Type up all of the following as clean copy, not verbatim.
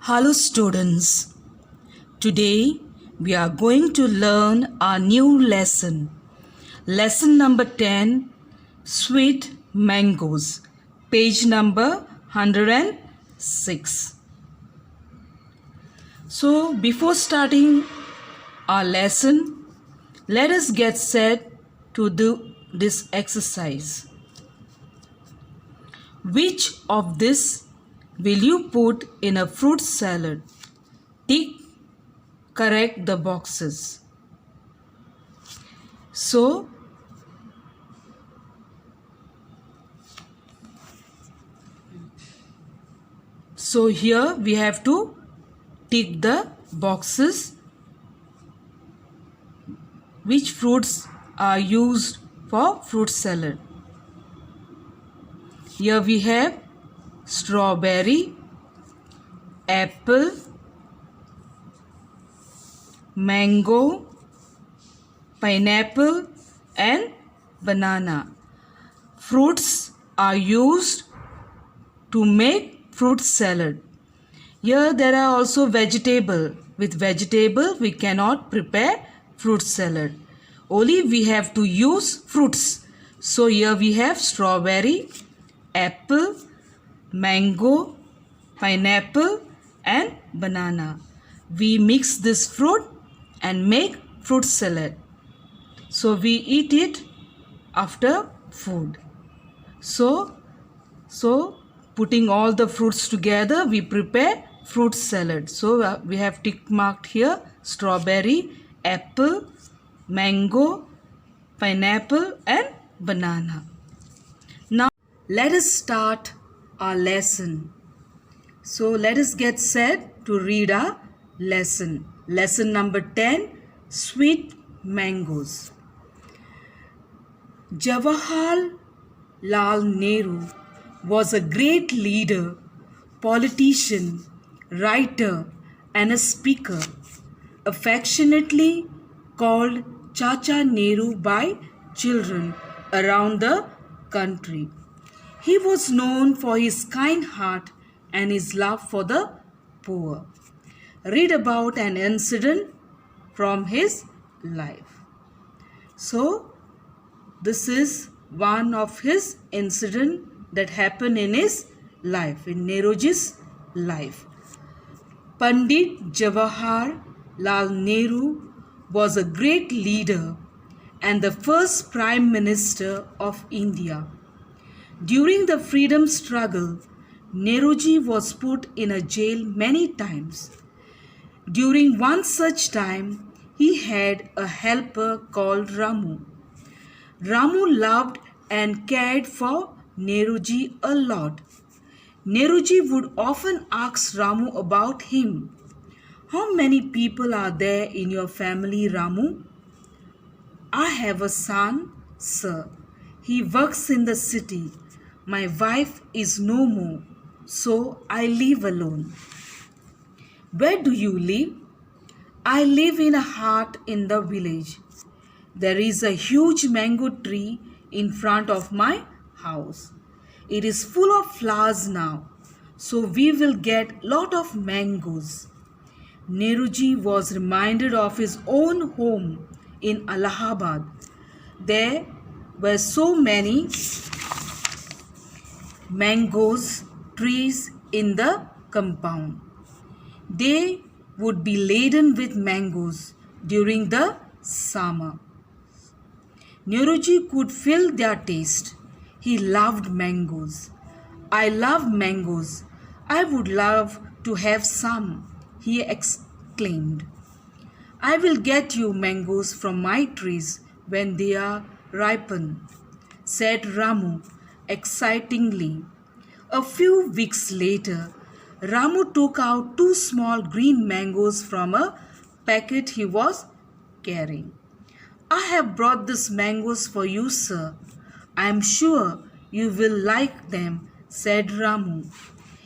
Hello students, today we are going to learn our new lesson. Lesson number 10, Sweet Mangoes, page number 106. So before starting our lesson, let us get set to do this exercise. Which of this will you put in a fruit salad? Tick correct the boxes. So here we have to tick the boxes. Which fruits are used for fruit salad? Here we have strawberry, apple, mango, pineapple and banana. Fruits are used to make fruit salad. Here there are also vegetable. With vegetable we cannot prepare fruit salad. Only we have to use fruits. So here we have strawberry, apple, mango, pineapple and banana. We mix this fruit and make fruit salad. So we eat it after food. So putting all the fruits together we prepare fruit salad. So we have tick marked here strawberry, apple, mango, pineapple and banana. Now let us start our lesson. So let us get set to read our lesson. Lesson number 10, Sweet Mangoes. Jawaharlal Nehru was a great leader, politician, writer and a speaker, affectionately called Chacha Nehru by children around the country. He was known for his kind heart and his love for the poor. Read about an incident from his life. So, this is one of his incident that happened in his life, in Nehruji's life. Pandit Jawaharlal Nehru was a great leader and the first Prime Minister of India. During the freedom struggle, Nehruji was put in a jail many times. During one such time, he had a helper called Ramu. Ramu loved and cared for Nehruji a lot. Nehruji would often ask Ramu about him. How many people are there in your family, Ramu? I have a son, sir. He works in the city. My wife is no more, so I live alone. Where do you live? I live in a hut in the village. There is a huge mango tree in front of my house. It is full of flowers now, so we will get lot of mangoes. Nehruji was reminded of his own home in Allahabad. There were so many mangoes trees in the compound. They would be laden with mangoes during the summer. Nehruji could feel their taste. He loved mangoes. I love mangoes. I would love to have some, he exclaimed. I will get you mangoes from my trees when they are ripened, said Ramu excitingly. A few weeks later, Ramu took out 2 small green mangoes from a packet he was carrying. I have brought these mangoes for you, sir. I am sure you will like them, said Ramu.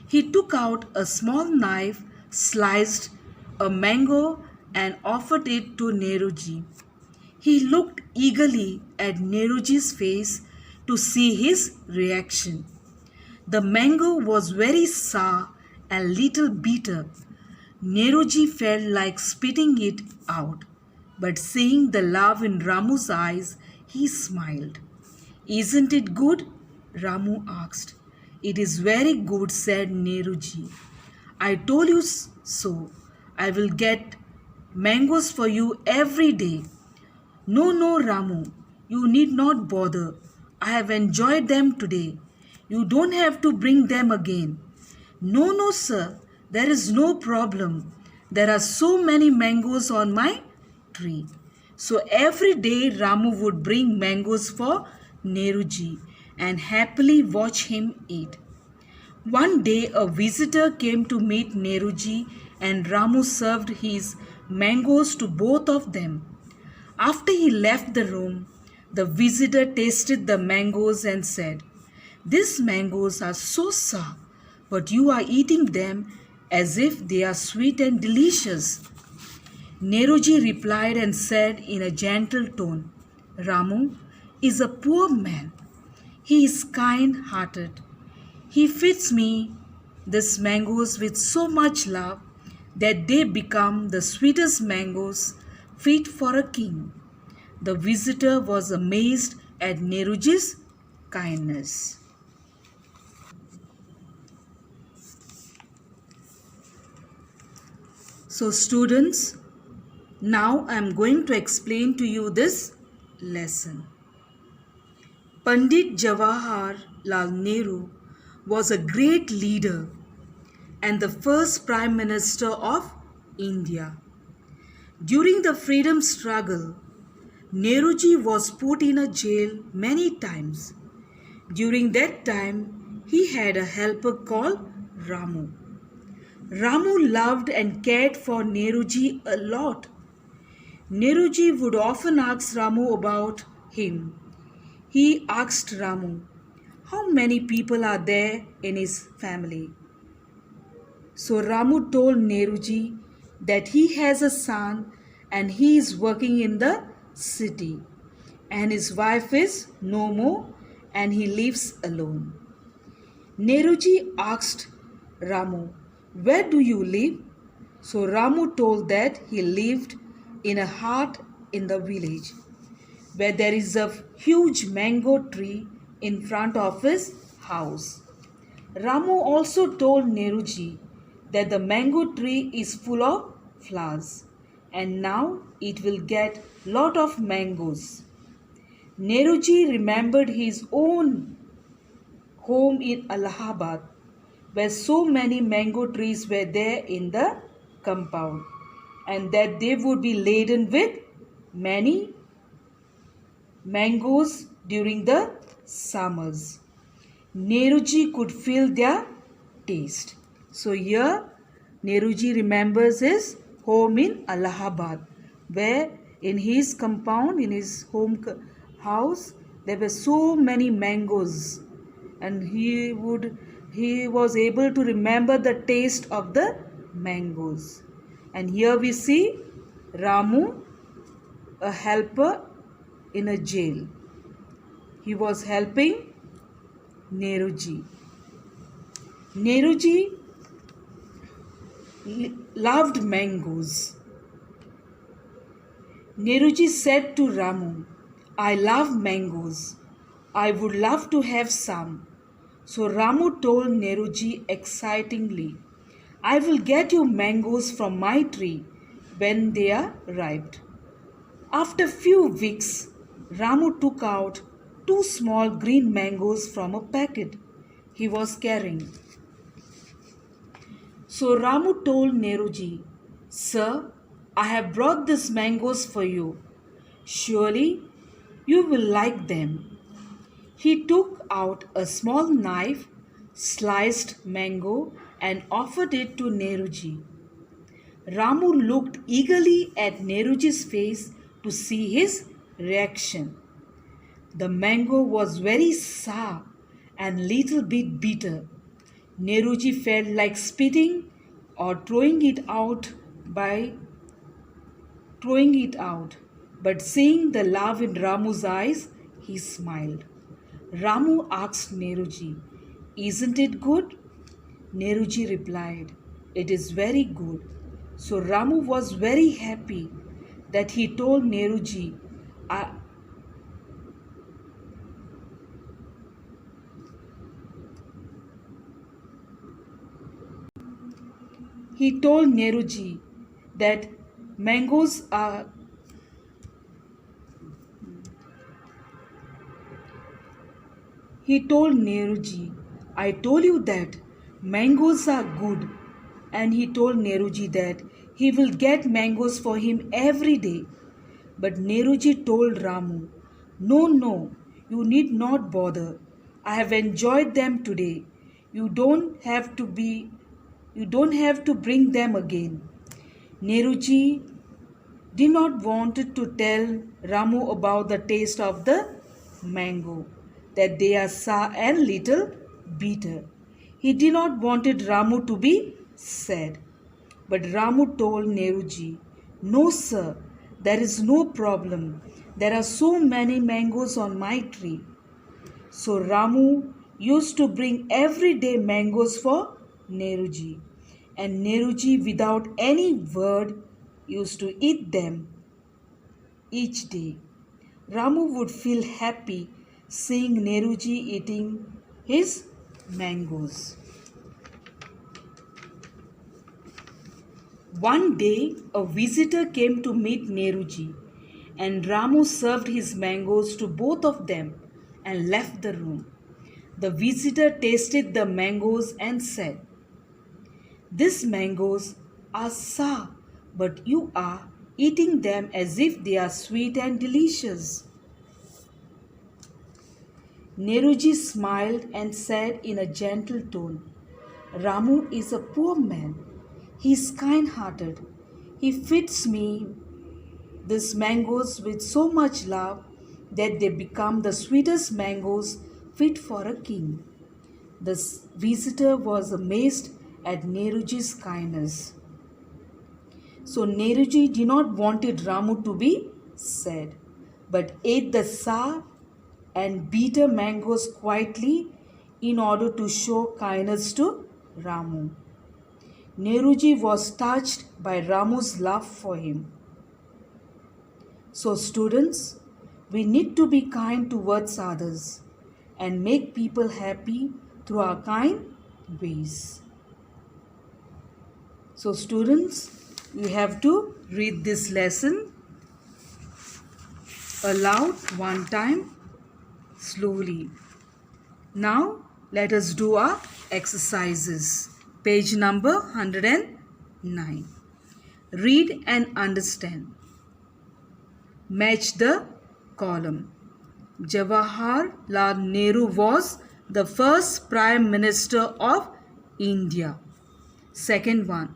He took out a small knife, sliced a mango and offered it to Nehruji. He looked eagerly at Nehruji's face to see his reaction. The mango was very sour and little bitter, Neroji felt like spitting it out, but seeing the love in Ramu's eyes, he smiled. Isn't it good? Ramu asked. It is very good, said Neruji. I told you so. I will get mangoes for you every day. No, no, Ramu, you need not bother. I have enjoyed them today. You don't have to bring them again. No, no, sir, there is no problem. There are so many mangoes on my tree. So every day Ramu would bring mangoes for Neruji and happily watch him eat. One day a visitor came to meet Neruji and Ramu served his mangoes to both of them. After he left the room, the visitor tasted the mangoes and said, these mangoes are so sour, but you are eating them as if they are sweet and delicious. Neroji replied and said in a gentle tone, Ramu is a poor man. He is kind hearted. He feeds me these mangoes with so much love that they become the sweetest mangoes fit for a king. The visitor was amazed at Neruji's kindness. So students, now I am going to explain to you this lesson. Pandit Jawaharlal Nehru was a great leader and the first Prime Minister of India. During the freedom struggle, Nehruji was put in a jail many times. During that time, he had a helper called Ramu. Ramu loved and cared for Nehruji a lot. Nehruji would often ask Ramu about him. He asked Ramu, how many people are there in his family? So Ramu told Nehruji that he has a son and he is working in the city and his wife is no more and he lives alone. Nehruji asked Ramu, where do you live? So Ramu told that he lived in a hut in the village where there is a huge mango tree in front of his house. Ramu also told Nehruji that the mango tree is full of flowers and now it will get lot of mangoes. Nehruji remembered his own home in Allahabad where so many mango trees were there in the compound and that they would be laden with many mangoes during the summers. Nehruji could feel their taste. So here Nehruji remembers his home in Allahabad where in his compound, in his house, there were so many mangoes and he was able to remember the taste of the mangoes. And here we see Ramu, a helper in a jail. He was helping Nehruji. Nehruji loved mangoes. Nehruji said to Ramu, I love mangoes. I would love to have some. So Ramu told Nehruji excitingly, I will get you mangoes from my tree when they are ripe. After few weeks, Ramu took out 2 small green mangoes from a packet he was carrying. So Ramu told Nehruji, Sir, I have brought these mangoes for you. Surely you will like them. He took out a small knife, sliced mango and offered it to Nehruji. Ramu looked eagerly at Nehruji's face to see his reaction. The mango was very sour and little bit bitter. Nehruji felt like spitting or throwing it out, but seeing the love in Ramu's eyes, he smiled. Ramu asked Nehruji, isn't it good? Nehruji replied, it is very good. So Ramu was very happy that he told Neruji, I, he told Neruji that mangoes are he told Neruji, I told you that mangoes are good. And he told Neruji that he will get mangoes for him every day. But Neruji told Ramu, no, no, you need not bother. I have enjoyed them today. You don't have to be you don't have to bring them again. Neruji did not want to tell Ramu about the taste of the mango, that they are sour and little bitter. He did not wanted Ramu to be sad. But Ramu told Neruji, no sir, there is no problem. There are so many mangoes on my tree. So Ramu used to bring every day mangoes for Neruji. And Neruji, without any word, used to eat them each day. Ramu would feel happy seeing Neruji eating his mangoes. One day, a visitor came to meet Neruji, and Ramu served his mangoes to both of them and left the room. The visitor tasted the mangoes and said, these mangoes are sour, but you are eating them as if they are sweet and delicious. Neruji smiled and said in a gentle tone, Ramu is a poor man. He is kind-hearted. He feeds me these mangoes with so much love that they become the sweetest mangoes fit for a king. The visitor was amazed at Neruji's kindness. So Neruji did not wanted Ramu to be sad, but ate the sour and bitter mangoes quietly in order to show kindness to Ramu. Neruji was touched by Ramu's love for him. So students, we need to be kind towards others and make people happy through our kind ways. So students, you have to read this lesson aloud one time slowly. Now let us do our exercises. Page number 109. Read and understand. Match the column. Jawaharlal Nehru was the first Prime Minister of India. Second one,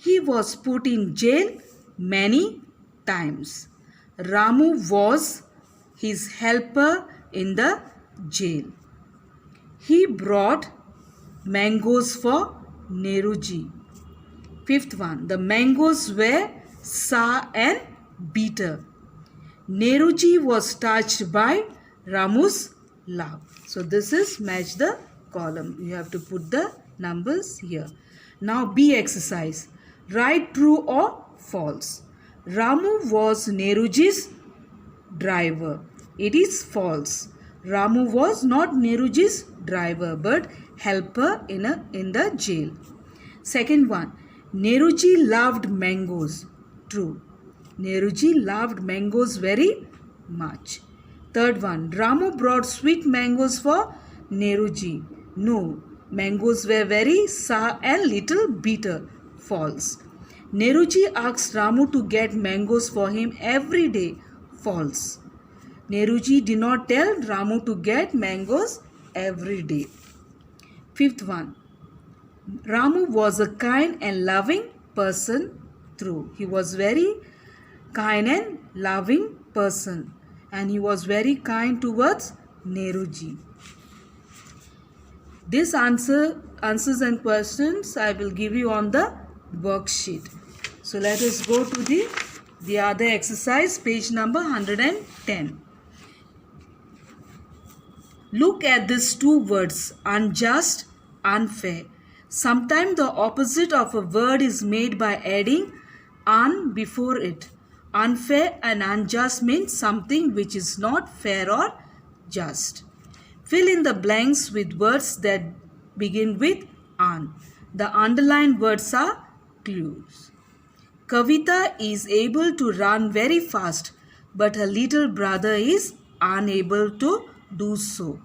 he was put in jail many times. Ramu was his helper in the jail. He brought mangoes for Neruji. Fifth one, the mangoes were sour and bitter. Neruji was touched by Ramu's love. So this is match the column. You have to put the numbers here. Now B exercise. Write true or false. Ramu was Neruji's driver. It is false. Ramu was not Neruji's driver but helper in the jail. Second one, Neruji loved mangoes. True. Neruji loved mangoes very much. Third one, Ramu brought sweet mangoes for Neruji. No, mangoes were very sour and little bitter. False. Neruji asked Ramu to get mangoes for him every day. False. Neruji did not tell Ramu to get mangoes every day. Fifth one, Ramu was a kind and loving person. True. He was very kind and loving person and he was very kind towards Neruji. This answers and questions I will give you on the worksheet. So let us go to the other exercise, page number 110. Look at these two words, unjust, unfair. Sometimes the opposite of a word is made by adding "un" before it. Unfair and unjust means something which is not fair or just. Fill in the blanks with words that begin with "un." The underlined words are clues. Kavita is able to run very fast, but her little brother is unable to do so.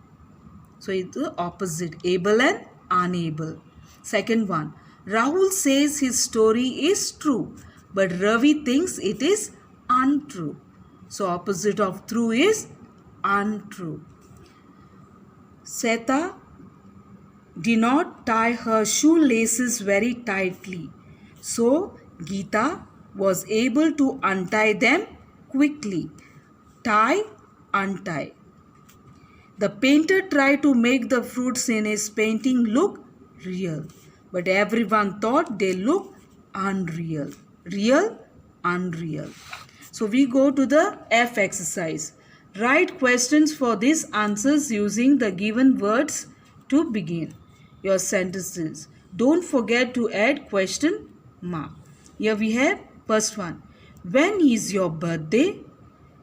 So it's the opposite, able and unable. Second one, Rahul says his story is true, but Ravi thinks it is untrue. So opposite of true is untrue. Seta did not tie her shoelaces very tightly. So Geeta was able to untie them quickly. Tie, untie. The painter tried to make the fruits in his painting look real, but everyone thought they looked unreal. Real, unreal. So we go to the F exercise. Write questions for these answers using the given words to begin your sentences. Don't forget to add question mark. Here we have first one. When is your birthday?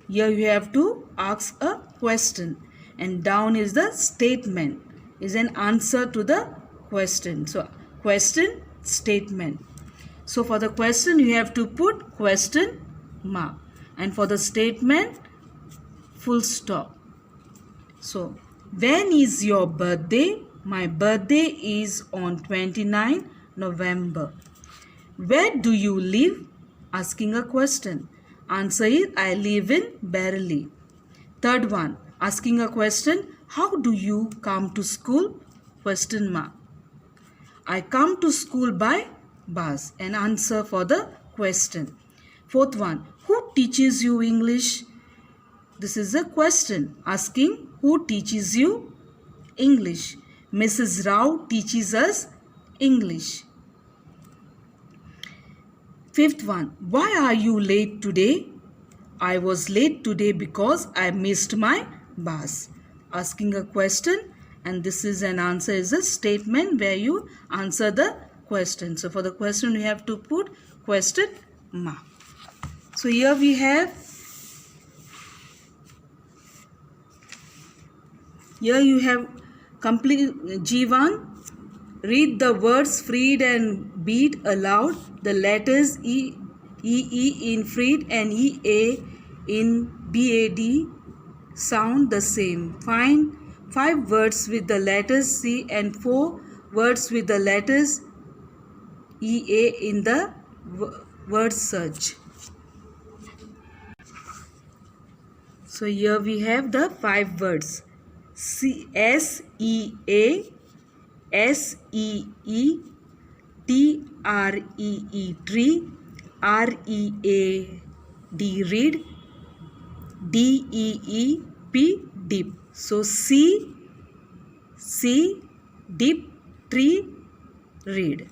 Here you have to ask a question. And down is the statement, is an answer to the question. So question, statement. So for the question you have to put question mark, and for the statement full stop. So when is your birthday? My birthday is on 29 November. Where do you live? Asking a question. Answer is I live in Bareilly. Third one, asking a question. How do you come to school? Question mark. I come to school by bus. An answer for the question. Fourth one, who teaches you English? This is a question asking who teaches you English. Mrs. Rao teaches us English. Fifth one, why are you late today? I was late today because I missed my bus. Asking a question, and this is an answer, is a statement where you answer the question. So for the question you have to put question mark. So here we have, here you have complete G1. Read the words freed and beat aloud. The letters E in freed and EA in BAD sound the same. Find 5 words with the letters C and 4 words with the letters EA in the word search. So here we have the 5 words. SEA, SEE, TREE, tree, READ, read, DEEP, deep. So C, deep, tree, read.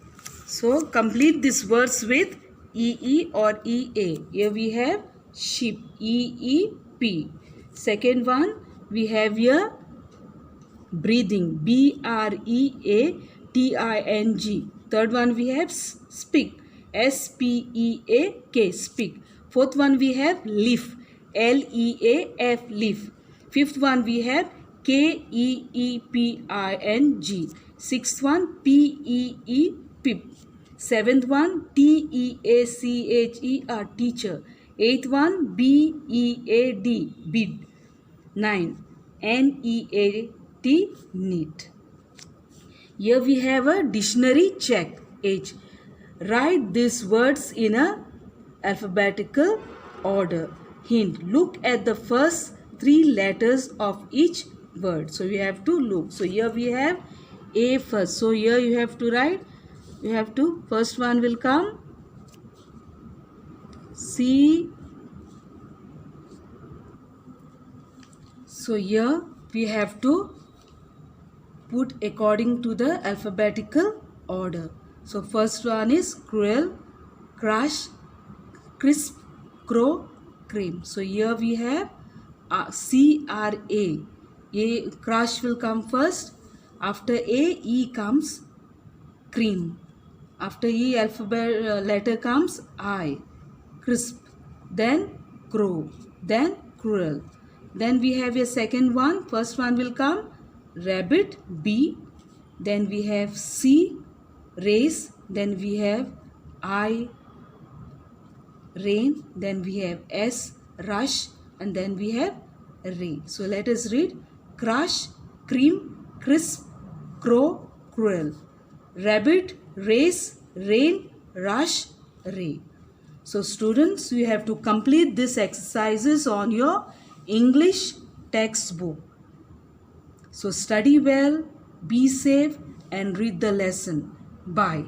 So complete these words with EE or EA. Here we have sheep, EEP. Second one we have here breathing, BREATING. Third one we have speak, SPEAK, speak. Fourth one we have leaf, LEAF, leaf. Fifth one we have KEEPING. Sixth one PEE, pip. Seventh one TEACHER, teacher. Eighth one BEAD, bid. 9 NEAT, neat. Here we have a dictionary check. H. Write these words in a alphabetical order. Hint. Look at the first 3 letters of each word. So we have to look. So here we have A first. So here you have to write. You have to, first one will come C. So here we have to put according to the alphabetical order. So first one is cruel, crush, crisp, crow, cream. So here we have CRA. A, crush will come first. After A, E comes. cream. After E alphabet letter comes I, crisp, then crow, then cruel. Then we have a second one. First one will come rabbit, B. Then we have C, race. Then we have I, rain. Then we have S, rush. And then we have ray. So let us read crush, cream, crisp, crow, cruel. Rabbit, race, rain, rush, ray. So students, you have to complete these exercises on your English textbook. So study well, be safe and read the lesson. Bye.